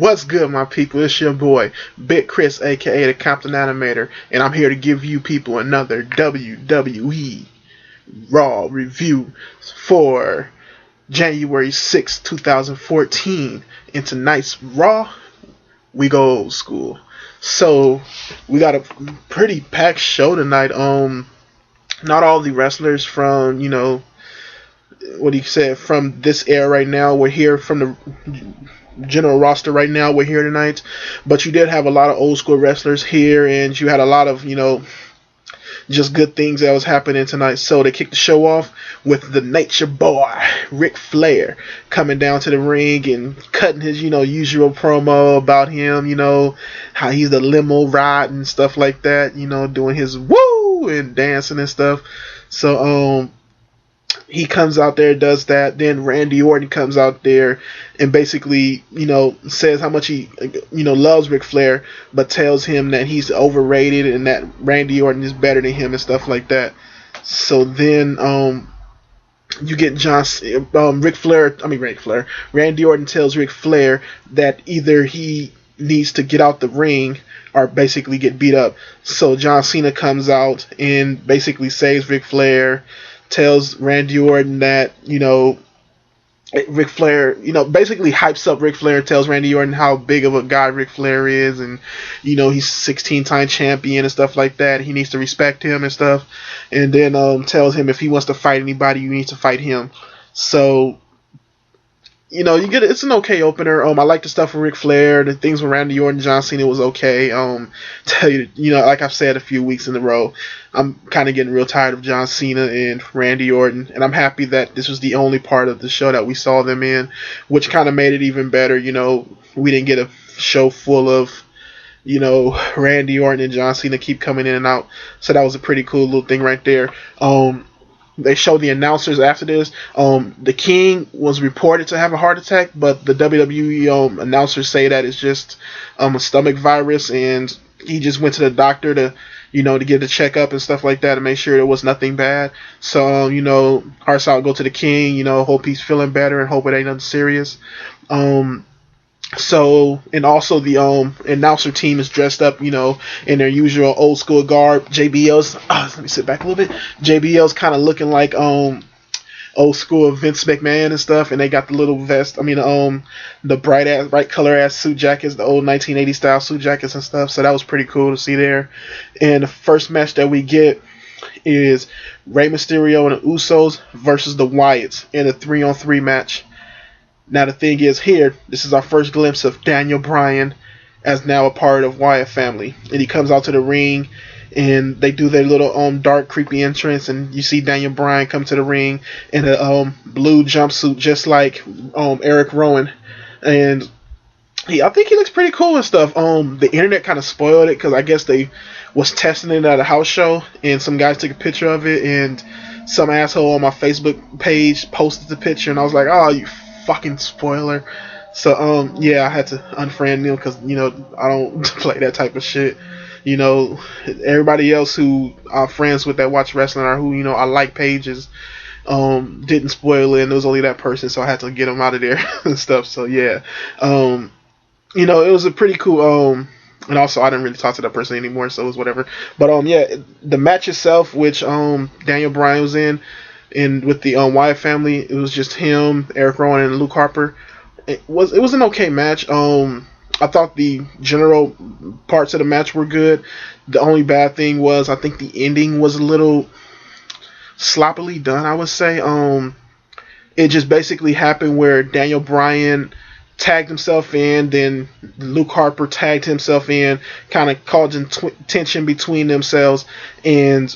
What's good, my people? It's your boy, Big Chris, aka the Compton Animator, and I'm here to give you people another WWE Raw review for January 6, 2014. And tonight's Raw, we go old school. So, we got a pretty packed show tonight. Not all the wrestlers from, what he said, from this era right now. We're here from the general roster right now. We're here tonight, but you did have a lot of old school wrestlers here, and you had a lot of just good things that was happening tonight. So they kicked the show off with the Nature Boy Ric Flair coming down to the ring and cutting his usual promo about him, how he's the limo ride and stuff like that, doing his woo and dancing and stuff. So he comes out there, does that. Then Randy Orton comes out there and basically, says how much he, loves Ric Flair, but tells him that he's overrated and that Randy Orton is better than him and stuff like that. So then, you get Randy Orton tells Ric Flair that either he needs to get out the ring or basically get beat up. So John Cena comes out and basically saves Ric Flair, tells Randy Orton that, Ric Flair, basically hypes up Ric Flair, tells Randy Orton how big of a guy Ric Flair is, and, he's 16-time champion and stuff like that. He needs to respect him and stuff. And then tells him if he wants to fight anybody, you need to fight him. So, you get it. It's an okay opener. I like the stuff with Ric Flair. The things with Randy Orton and John Cena was okay. Tell you, like I've said a few weeks in a row, I'm kind of getting real tired of John Cena and Randy Orton, and I'm happy that this was the only part of the show that we saw them in, which kind of made it even better. We didn't get a show full of, Randy Orton and John Cena keep coming in and out. So that was a pretty cool little thing right there. They showed the announcers after this. The King was reported to have a heart attack, but the WWE announcers say that it's just a stomach virus, and he just went to the doctor to get a checkup and stuff like that to make sure there was nothing bad. So, hearts out go to the King. Hope he's feeling better and hope it ain't nothing serious. So, and also the announcer team is dressed up, in their usual old school garb. JBL's, let me sit back a little bit. JBL's kind of looking like old school Vince McMahon and stuff, and they got the little vest. The bright color ass suit jackets, the old 1980 style suit jackets and stuff. So that was pretty cool to see there. And the first match that we get is Rey Mysterio and the Usos versus the Wyatts in a 3-on-3 match. Now the thing is here, this is our first glimpse of Daniel Bryan as now a part of Wyatt family. And he comes out to the ring and they do their little dark creepy entrance, and you see Daniel Bryan come to the ring in a blue jumpsuit just like Eric Rowan. And I think he looks pretty cool and stuff. The internet kind of spoiled it because I guess they was testing it at a house show and some guys took a picture of it and some asshole on my Facebook page posted the picture, and I was like, oh, you fucking spoiler. So I had to unfriend him because I don't play that type of shit. Everybody else who are friends with that watch wrestling or who I like pages didn't spoil it, and it was only that person, so I had to get him out of there and stuff. So it was a pretty cool and also I didn't really talk to that person anymore, so it was whatever. But the match itself, which Daniel Bryan was in, and with the Wyatt family, it was just him, Eric Rowan, and Luke Harper. It was an okay match. I thought the general parts of the match were good. The only bad thing was I think the ending was a little sloppily done, I would say. It just basically happened where Daniel Bryan tagged himself in, then Luke Harper tagged himself in, kind of causing tension between themselves, and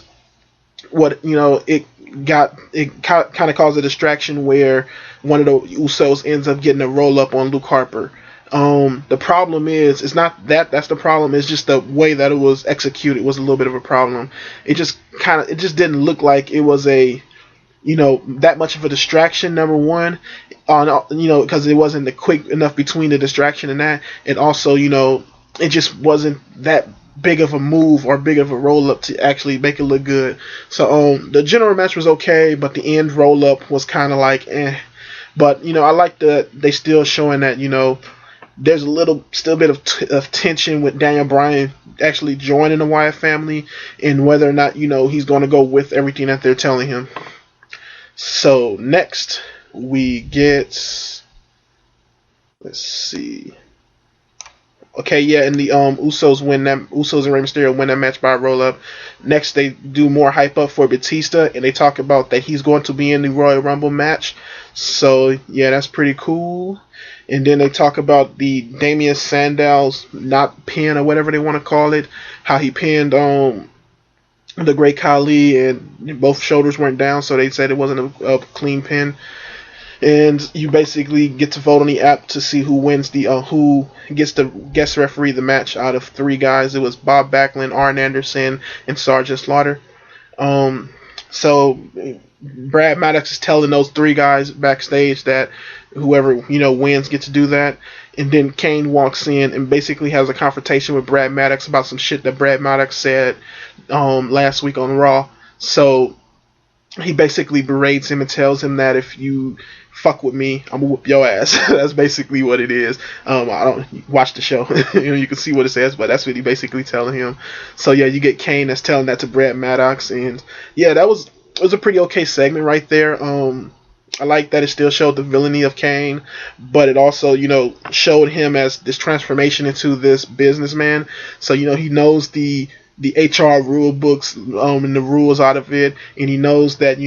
it kind of caused a distraction where one of the Usos ends up getting a roll up on Luke Harper. The problem is, it's not that's the problem, it's just the way that it was executed was a little bit of a problem. It just didn't look like it was a that much of a distraction, number one, because it wasn't quick enough between the distraction and that, and also it just wasn't that big of a move or big of a roll up to actually make it look good. So the general match was okay, but the end roll up was kind of like eh. But I like that they still showing that There's a little still bit of tension with Daniel Bryan actually joining the Wyatt family, and whether or not he's going to go with everything that they're telling him. So next we get, let's see. Okay, yeah, and the Usos and Rey Mysterio win that match by a roll up. Next, they do more hype up for Batista, and they talk about that he's going to be in the Royal Rumble match. So yeah, that's pretty cool. And then they talk about the Damien Sandow's not pin or whatever they want to call it, how he pinned the Great Khali and both shoulders weren't down, so they said it wasn't a clean pin. And you basically get to vote on the app to see who wins who gets to guest referee the match out of 3 guys. It was Bob Backlund, Arn Anderson, and Sergeant Slaughter. So Brad Maddox is telling those 3 guys backstage that whoever wins gets to do that. And then Kane walks in and basically has a confrontation with Brad Maddox about some shit that Brad Maddox said last week on Raw. So he basically berates him and tells him that if you fuck with me, I'm gonna whoop your ass. That's basically what it is. I don't watch the show. You can see what it says, but that's what he basically telling him. So yeah, you get Kane that's telling that to Brad Maddox, and yeah, it was a pretty okay segment right there. I like that it still showed the villainy of Kane, but it also, showed him as this transformation into this businessman. So, he knows the HR rule books and the rules out of it, and he knows that,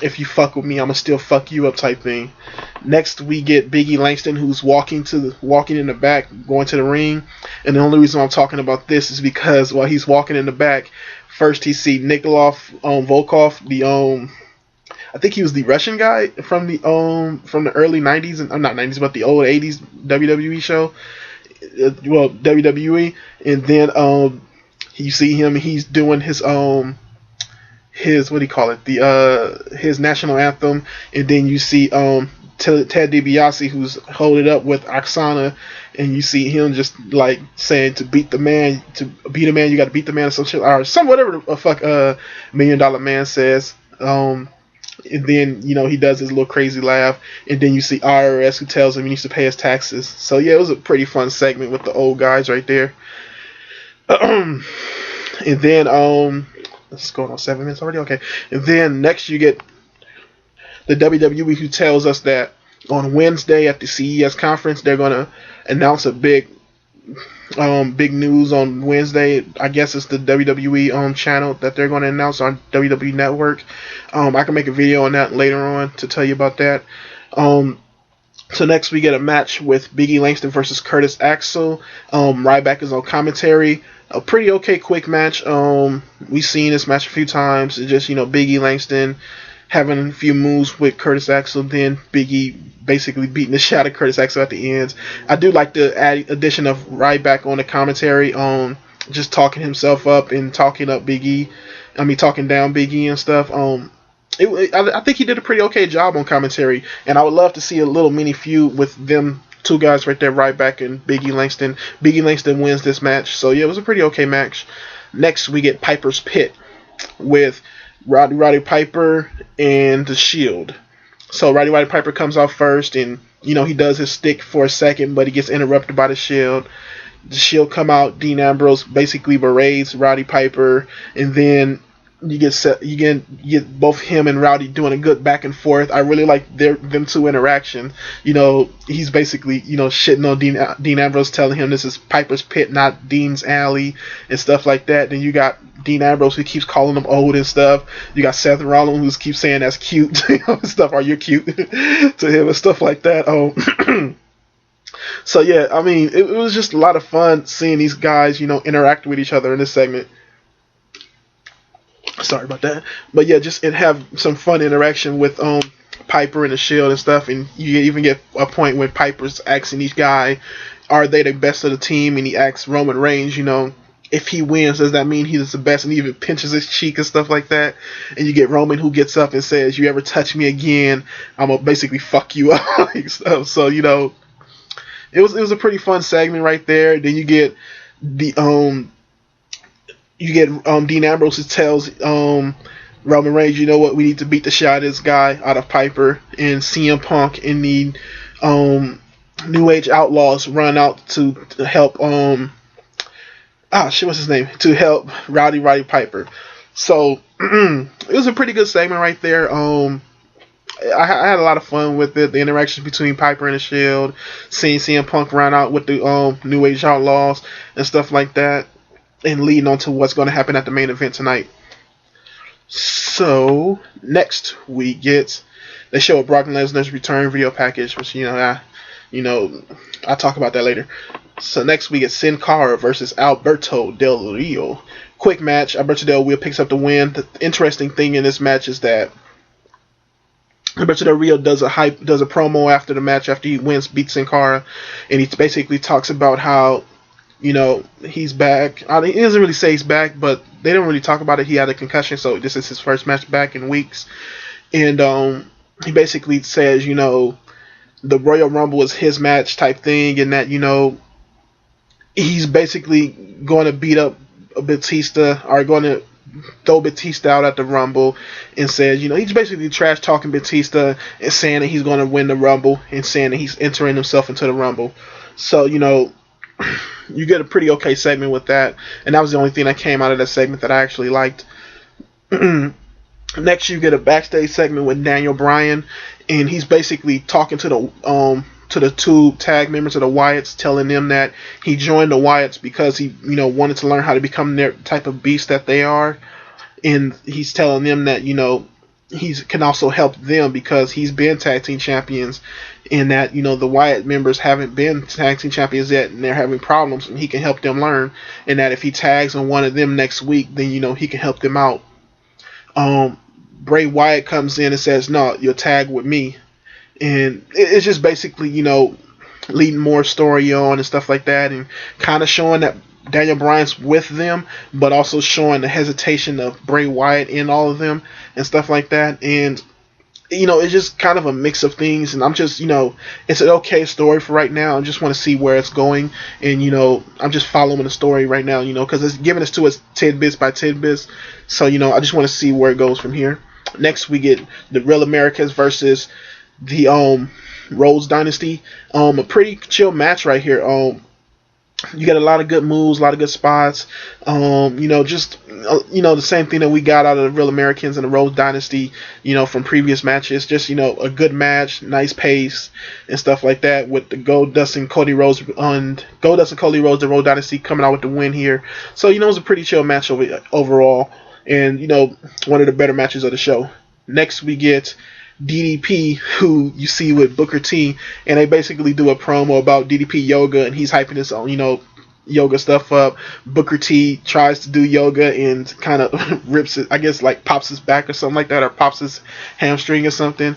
if you fuck with me, I'm gonna still fuck you up type thing. Next, we get Big E Langston, who's walking in the back, going to the ring, and the only reason I'm talking about this is because while he's walking in the back, first he see Nikolai Volkov, I think he was the Russian guy from the early 90s, and not 90s, but the old 80s WWE show, WWE, and then you see him, he's doing his what do you call it, his national anthem, and then you see Ted DiBiase, who's holding up with Oksana, and you see him just like saying to beat a man, you got to beat the man, or some shit, or some whatever the fuck $1 Million Man says. And then, he does his little crazy laugh. And then you see IRS, who tells him he needs to pay his taxes. So, yeah, it was a pretty fun segment with the old guys right there. And then, let's go on 7 minutes already? Okay. And then next you get the WWE, who tells us that on Wednesday at the CES conference, they're going to announce a big news on Wednesday. I guess it's the WWE channel that they're going to announce on WWE Network. I can make a video on that later on to tell you about that. So next we get a match with Big E Langston versus Curtis Axel. Ryback is on commentary. A pretty okay quick match. We've seen this match a few times. It's just Big E Langston having a few moves with Curtis Axel, then Big E basically beating the shit out of Curtis Axel at the end. I do like the addition of Ryback on the commentary, just talking himself up and talking up Big E. Talking down Big E and stuff. I think he did a pretty okay job on commentary, and I would love to see a little mini feud with them 2 guys right there, Ryback and Big E Langston. Big E Langston wins this match, so yeah, it was a pretty okay match. Next, we get Piper's Pit with Roddy Piper and the Shield. So Roddy Piper comes out first, and he does his stick for a second, but he gets interrupted by the Shield. The Shield come out. Dean Ambrose basically berates Roddy Piper, and then you get both him and Rowdy doing a good back and forth. I really like them 2 interaction. He's basically shitting on Dean Ambrose, telling him this is Piper's Pit, not Dean's Alley, and stuff like that. Then you got Dean Ambrose, who keeps calling him old and stuff. You got Seth Rollins, who keeps saying that's cute, stuff. Are you cute to him and stuff like that? So yeah, it was just a lot of fun seeing these guys, interact with each other in this segment. Sorry about that, but yeah, just have some fun interaction with Piper and the Shield and stuff, and you even get a point when Piper's asking each guy, are they the best of the team, and he asks Roman Reigns, if he wins, does that mean he's the best, and he even pinches his cheek and stuff like that, and you get Roman, who gets up and says, you ever touch me again, I'm gonna basically fuck you up, like stuff. So it was a pretty fun segment right there. Then you get the Dean Ambrose, who tells Roman Reigns, you know what, we need to beat the shit out of this guy, out of Piper, and CM Punk in the New Age Outlaws run out to help what's his name? To help Roddy Piper. So it was a pretty good segment right there. I had a lot of fun with it. The interactions between Piper and the Shield, seeing CM Punk run out with the New Age Outlaws and stuff like that, and leading on to what's going to happen at the main event tonight. So next we get they show a Brock Lesnar's return video package, which I'll talk about that later. So next we get Sin Cara versus Alberto Del Rio. Quick match. Alberto Del Rio picks up the win. The interesting thing in this match is that Alberto Del Rio does a promo after the match after he beats Sin Cara, and he basically talks about how he's back. He doesn't really say he's back, but they don't really talk about it. He had a concussion, so this is his first match back in weeks, and he basically says the Royal Rumble is his match type thing, and that he's basically going to beat up Batista, or going to throw Batista out at the Rumble, and says, he's basically trash talking Batista and saying that he's going to win the Rumble and saying that he's entering himself into the Rumble. So, you get a pretty okay segment with that, and that was the only thing that came out of that segment that I actually liked. Next, you get a backstage segment with Daniel Bryan, and he's basically talking to the two tag members of the Wyatts, telling them that he joined the Wyatts because he wanted to learn how to become their type of beast that they are, and he's telling them that he can also help them because he's been tag team champions, and that the Wyatt members haven't been tag team champions yet, and they're having problems, and he can help them learn, and that if he tags on one of them next week, then he can help them out. Bray Wyatt comes in and says, "No, you'll tag with me," and it's just basically leading more story on and stuff like that, and kind of showing that Daniel Bryan's with them, but also showing the hesitation of Bray Wyatt in all of them and stuff like that. And it's just kind of a mix of things, and I'm just it's an okay story for right now. I just want to see where it's going, and I'm just following the story right now, because it's giving us to us tidbits by tidbits. So I just want to see where it goes from here. Next we get the Real Americans versus the Rhodes Dynasty. A pretty chill match right here. You get a lot of good moves, a lot of good spots. The same thing that we got out of the Real Americans and the Rhodes Dynasty, from previous matches. Just, a good match, nice pace, and stuff like that. With the Goldust and Cody Rhodes, the Rhodes Dynasty coming out with the win here. So, it was a pretty chill match overall, and one of the better matches of the show. Next we get DDP, who you see with Booker T, and they basically do a promo about DDP yoga, and he's hyping his own, yoga stuff up. Booker T tries to do yoga and kind of rips it, I guess, like pops his back or something like that, or pops his hamstring or something.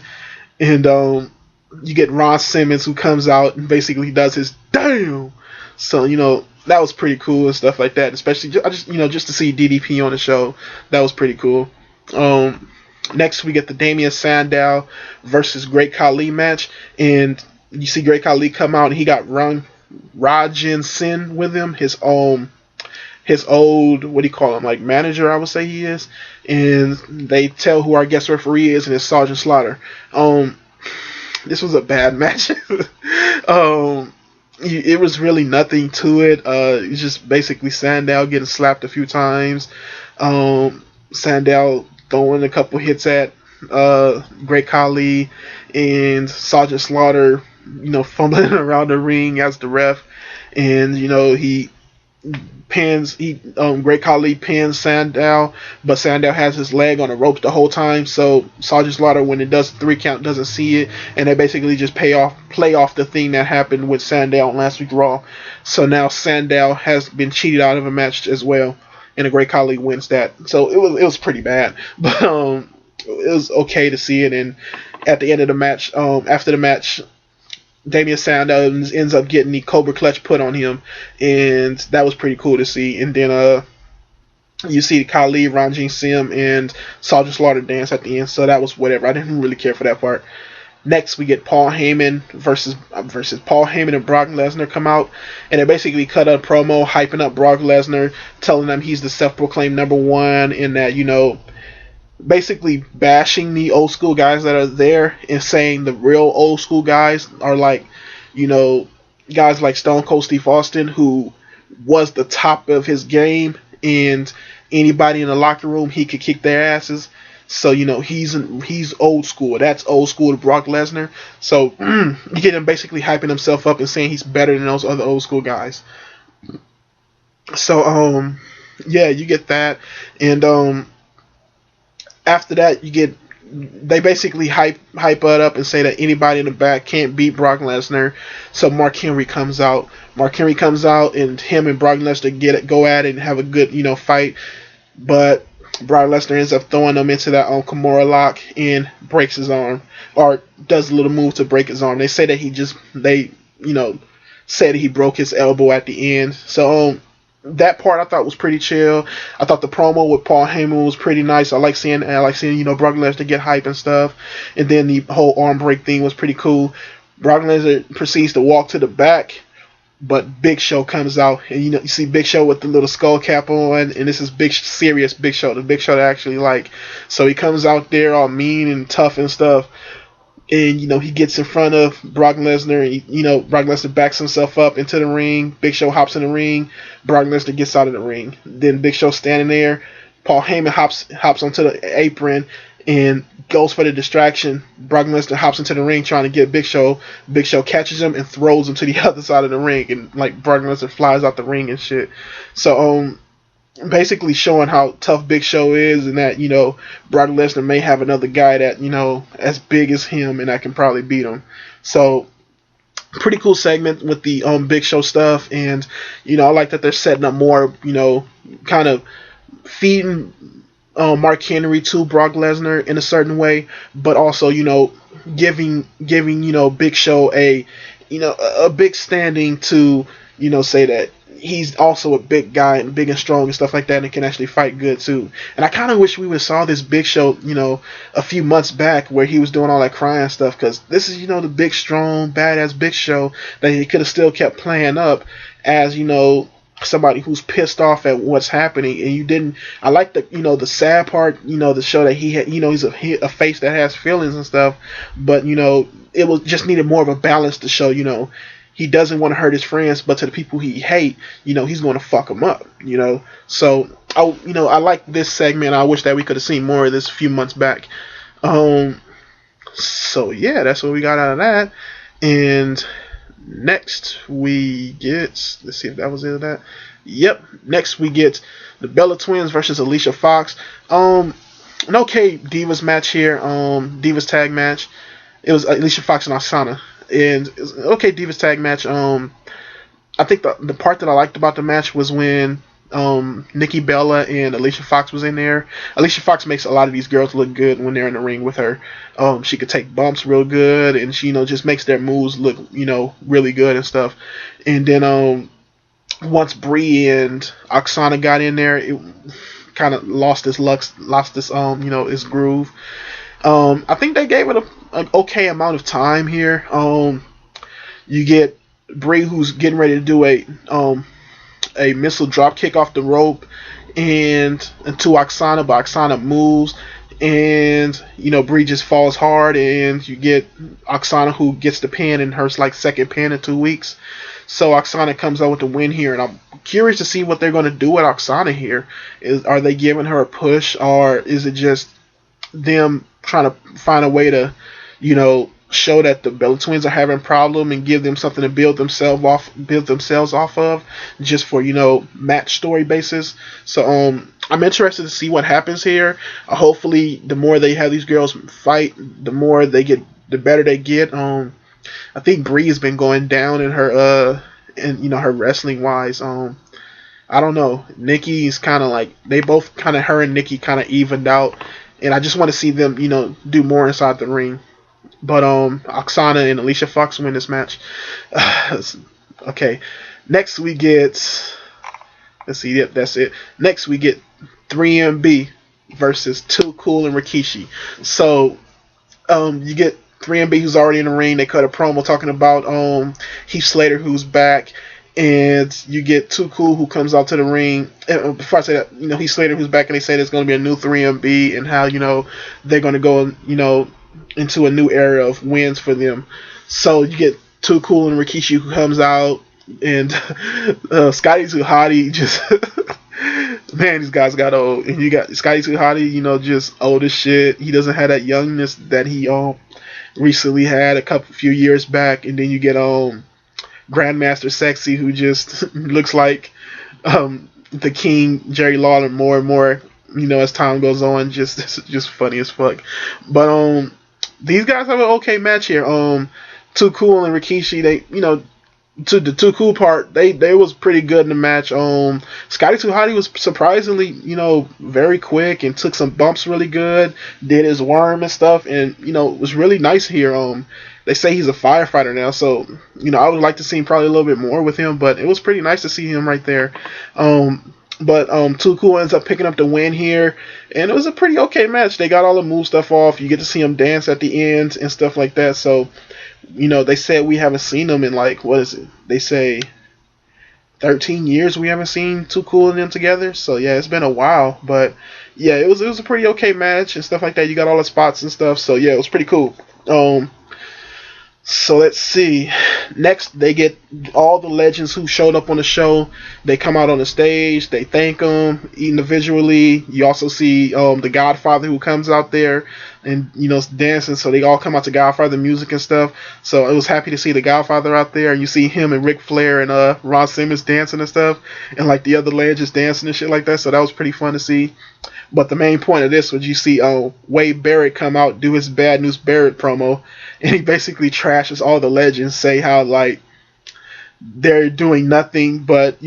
And you get Ron Simmons, who comes out and basically does his damn. So that was pretty cool and stuff like that. Especially just to see DDP on the show, that was pretty cool. Next, we get the Damian Sandow versus Great Khali match, and you see Great Khali come out, and he got Rajin Sin with him, his old, what do you call him, like manager, I would say he is, and they tell who our guest referee is, and it's Sergeant Slaughter. This was a bad match. It was really nothing to it. It's just basically Sandow getting slapped a few times. Sandow throwing a couple hits at Great Khali, and Sergeant Slaughter, fumbling around the ring as the ref, and he Great Khali pins Sandow, but Sandow has his leg on the ropes the whole time, so Sergeant Slaughter, when it does 3 count, doesn't see it, and they basically just play off the thing that happened with Sandow on last week's Raw. So now Sandow has been cheated out of a match as well, and the Great Khali wins that. So it was pretty bad, but it was okay to see it. And at the end of the match, after the match, Damian Sandow ends up getting the Cobra Clutch put on him, and that was pretty cool to see. And then you see Khali, Ranjit Singh, and Sergeant Slaughter dance at the end, so that was whatever. I didn't really care for that part. Next, we get Paul Heyman versus Paul Heyman and Brock Lesnar come out, and they basically cut a promo hyping up Brock Lesnar, telling them he's the self-proclaimed number one, and that, basically bashing the old school guys that are there, and saying the real old school guys are like, you know, guys like Stone Cold Steve Austin, who was the top of his game, and anybody in the locker room, he could kick their asses. So he's old school. That's old school to Brock Lesnar. So you get him basically hyping himself up and saying he's better than those other old school guys. So yeah, you get that, and after that they basically hype it up and say that anybody in the back can't beat Brock Lesnar. So Mark Henry comes out. And him and Brock Lesnar go at it and have a good fight, but Brock Lesnar ends up throwing him into that Kimura lock and breaks his arm, or does a little move to break his arm. They say that said that he broke his elbow at the end. So that part I thought was pretty chill. I thought the promo with Paul Heyman was pretty nice. I like seeing Brock Lesnar get hype and stuff. And then the whole arm break thing was pretty cool. Brock Lesnar proceeds to walk to the back, but Big Show comes out, and you see Big Show with the little skull cap on, and this is serious Big Show, the Big Show that I actually like. So he comes out there all mean and tough and stuff, and he gets in front of Brock Lesnar, and Brock Lesnar backs himself up into the ring. Big Show hops in the ring. Brock Lesnar gets out of the ring. Then Big Show standing there. Paul Heyman hops onto the apron and goes for the distraction. Brock Lesnar hops into the ring trying to get Big Show. Big Show catches him and throws him to the other side of the ring, and Brock Lesnar flies out the ring and shit. So basically showing how tough Big Show is, and that Brock Lesnar may have another guy that as big as him and that can probably beat him. So pretty cool segment with the Big Show stuff, and I like that they're setting up more, kind of feeding Mark Henry to Brock Lesnar in a certain way, but also giving Big Show a big standing to say that he's also a big guy and big and strong and stuff like that, and can actually fight good too. And I kind of wish we would have saw this Big Show a few months back where he was doing all that crying stuff, because this is the big strong badass Big Show that he could have still kept playing up as somebody who's pissed off at what's happening. And you didn't. I like the sad part, to show that he had, he's a face that has feelings and stuff, but it was just needed more of a balance to show he doesn't want to hurt his friends, but to the people he hate, he's going to fuck them up, So I like this segment. I wish that we could have seen more of this a few months back. So yeah, that's what we got out of that. And next we get, let's see if that was it of that. Yep. Next we get the Bella Twins versus Alicia Fox. An okay Divas match here. Divas tag match. It was Alicia Fox and Oksana. And it was an okay Divas tag match. I think the part that I liked about the match was when Nikki Bella and Alicia Fox was in there. Alicia Fox makes a lot of these girls look good when they're in the ring with her. She could take bumps real good, and she just makes their moves look really good and stuff. And then once Brie and Oksana got in there, it kind of lost its its groove. I think they gave it an okay amount of time here. You get Brie, who's getting ready to do a missile drop kick off the rope and to Oksana, but Oksana moves, and Brie just falls hard, and you get Oksana, who gets the pin in her second pin in 2 weeks. So Oksana comes out with the win here, and I'm curious to see what they're going to do with Oksana here. Are they giving her a push, or is it just them trying to find a way to show that the Bella Twins are having a problem and give them something to build themselves off of, just for match story basis? So I'm interested to see what happens here. Hopefully the more they have these girls fight, the better they get. I think Brie has been going down in her her wrestling wise. I don't know. Nikki's kind of they both her and Nikki kind of evened out, and I just want to see them do more inside the ring. But Oksana and Alicia Fox win this match. Okay. Next we get, let's see, yep, that's it. Next we get 3MB versus Too Cool and Rikishi. So you get 3MB, who's already in the ring. They cut a promo talking about Heath Slater, who's back. And you get Too Cool, who comes out to the ring. Before I say that, Heath Slater, who's back, and they say there's going to be a new 3MB, and how they're going to go into a new era of wins for them. So you get Too Cool and Rikishi who comes out, and Scotty Too Hotty just man, these guys got old, and you got Scotty Too Hotty, just old as shit. He doesn't have that youngness that he recently had few years back, and then you get Grandmaster Sexy who just looks like the King Jerry Lawler more and more, as time goes on. Just funny as fuck. But these guys have an okay match here. Too Cool and Rikishi, they to the Too Cool part, they was pretty good in the match. Scotty Too Hotty was surprisingly, very quick and took some bumps really good, did his worm and stuff, and it was really nice here. They say he's a firefighter now, so I would like to see him probably a little bit more with him, but it was pretty nice to see him right there. But Too Cool ends up picking up the win here, and it was a pretty okay match. They got all the move stuff off. You get to see him dance at the end and stuff like that. So, they said we haven't seen them in what is it? They say 13 years we haven't seen Too Cool and them together. So yeah, it's been a while, but yeah, it was a pretty okay match and stuff like that. You got all the spots and stuff. So yeah, it was pretty cool. So let's see. Next, they get all the legends who showed up on the show. They come out on the stage. They thank them individually. You also see the Godfather who comes out there and dancing. So they all come out to Godfather music and stuff. So I was happy to see the Godfather out there. And you see him and Ric Flair and Ron Simmons dancing and stuff, and the other legends dancing and shit like that. So that was pretty fun to see. But the main point of this was you see Wade Barrett come out, do his Bad News Barrett promo, and he basically trashes all the legends, say how they're doing nothing but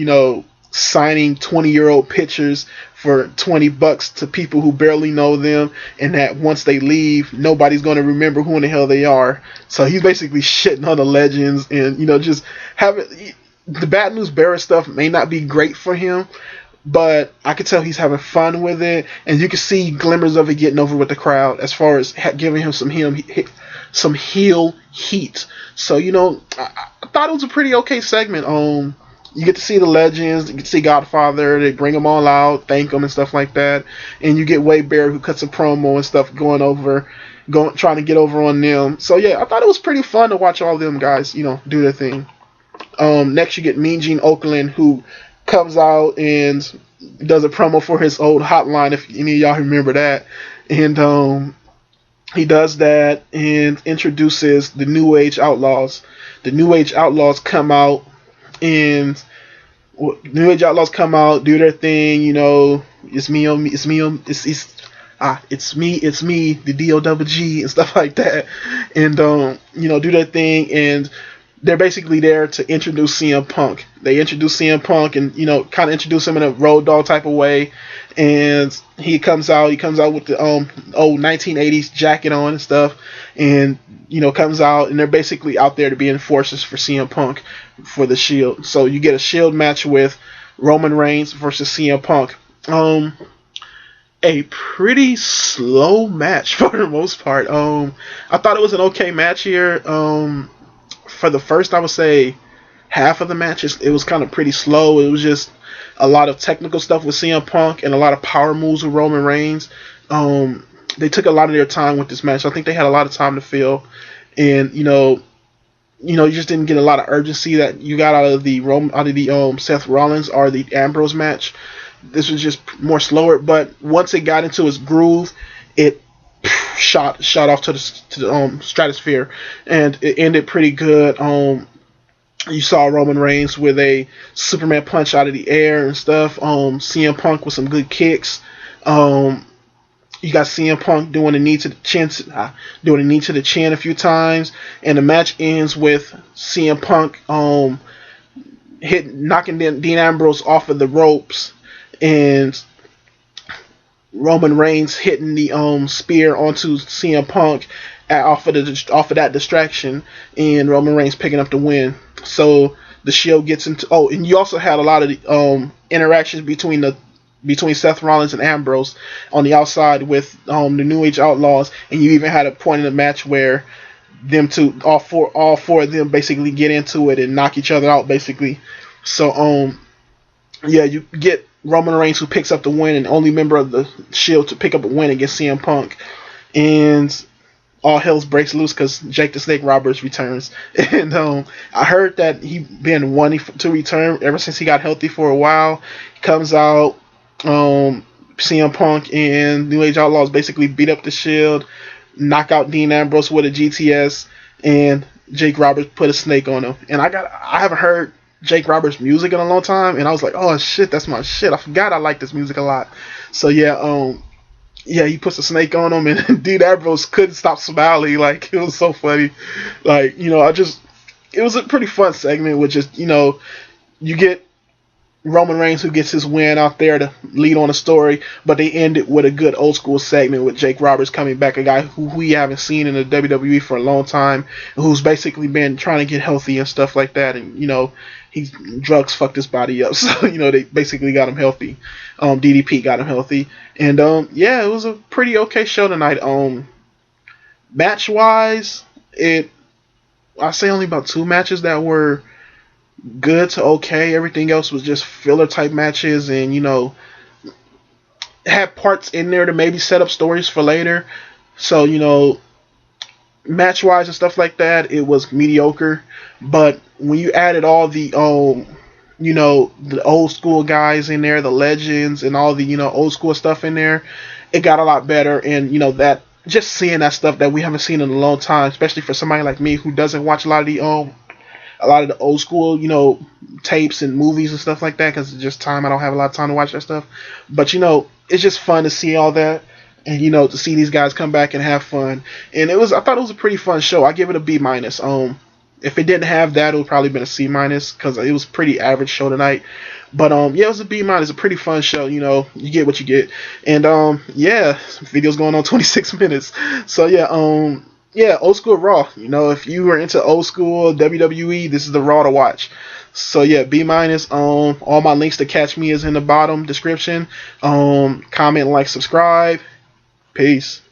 signing 20-year-old pitchers for $20 to people who barely know them, and that once they leave, nobody's going to remember who in the hell they are. So he's basically shitting on the legends, and just having the Bad News Barrett stuff may not be great for him, but I could tell he's having fun with it, and you can see glimmers of it getting over with the crowd as far as giving him some heel heat. So I thought it was a pretty okay segment. You get to see the legends, you get to see Godfather. They bring them all out, thank them and stuff like that, and you get Wade Barrett who cuts a promo and stuff, trying to get over on them. So yeah, I thought it was pretty fun to watch all them guys do their thing. Next you get Mean Gene Okerlund who comes out and does a promo for his old hotline, if any of y'all remember that. And he does that and introduces the New Age Outlaws. The New Age Outlaws come out and do their thing. It's me, the DOWG and stuff like that. And do their thing, and they're basically there to introduce CM Punk. They introduce CM Punk and, kind of introduce him in a road dog type of way. And he comes out with the old 1980s jacket on and stuff. And, comes out, and they're basically out there to be enforcers for CM Punk for the Shield. So you get a Shield match with Roman Reigns versus CM Punk. A pretty slow match for the most part. I thought it was an okay match here. For the first, I would say, half of the match, it was kind of pretty slow. It was just a lot of technical stuff with CM Punk and a lot of power moves with Roman Reigns. They took a lot of their time with this match. I think they had a lot of time to fill, and you just didn't get a lot of urgency that you got out of the Seth Rollins or the Ambrose match. This was just more slower, but once it got into its groove, it shot off to the stratosphere, and it ended pretty good. You saw Roman Reigns with a Superman punch out of the air and stuff. CM Punk with some good kicks. You got CM Punk doing a knee to the chin a few times, and the match ends with CM Punk knocking Dean Ambrose off of the ropes, and Roman Reigns hitting the spear onto CM Punk off of that distraction, and Roman Reigns picking up the win. So the Shield gets into. Oh, and you also had a lot of the interactions between Seth Rollins and Ambrose on the outside with the New Age Outlaws, and you even had a point in the match where all four of them basically get into it and knock each other out basically. So yeah, you get Roman Reigns who picks up the win, and only member of the Shield to pick up a win against CM Punk. And all hell breaks loose because Jake the Snake Roberts returns. And I heard that he been wanting to return ever since he got healthy for a while. He comes out, CM Punk and New Age Outlaws basically beat up the Shield, knock out Dean Ambrose with a GTS, and Jake Roberts put a snake on him. And I haven't heard Jake Roberts' music in a long time, and I was like, oh shit, that's my shit. I forgot I like this music a lot. So yeah, he puts a snake on him, and Dean Ambrose couldn't stop smiling. Like, it was so funny. Like, it was a pretty fun segment with just, you get Roman Reigns, who gets his win out there to lead on the story, but they end it with a good old school segment with Jake Roberts coming back, a guy who we haven't seen in the WWE for a long time, who's basically been trying to get healthy and stuff like that, and drugs fucked his body up, so they basically got him healthy. DDP got him healthy, and it was a pretty okay show tonight. Match wise, I say only about 2 matches that were good to okay. Everything else was just filler type matches, and had parts in there to maybe set up stories for later. So match wise and stuff like that, it was mediocre. But when you added all the the old school guys in there, the legends, and all the old school stuff in there, it got a lot better. And that, just seeing that stuff that we haven't seen in a long time, especially for somebody like me who doesn't watch a lot of the old school, tapes and movies and stuff like that, because it's just time. I don't have a lot of time to watch that stuff. But, it's just fun to see all that, and, to see these guys come back and have fun. And I thought it was a pretty fun show. I give it a B-. If it didn't have that, it would probably been a C-, because it was a pretty average show tonight. But, it was a B-. It's a pretty fun show. You get what you get. And, video's going on 26 minutes. So, old school Raw. If you are into old school WWE, this is the Raw to watch. So yeah, B-. All my links to catch me is in the bottom description. Comment, like, subscribe. Peace.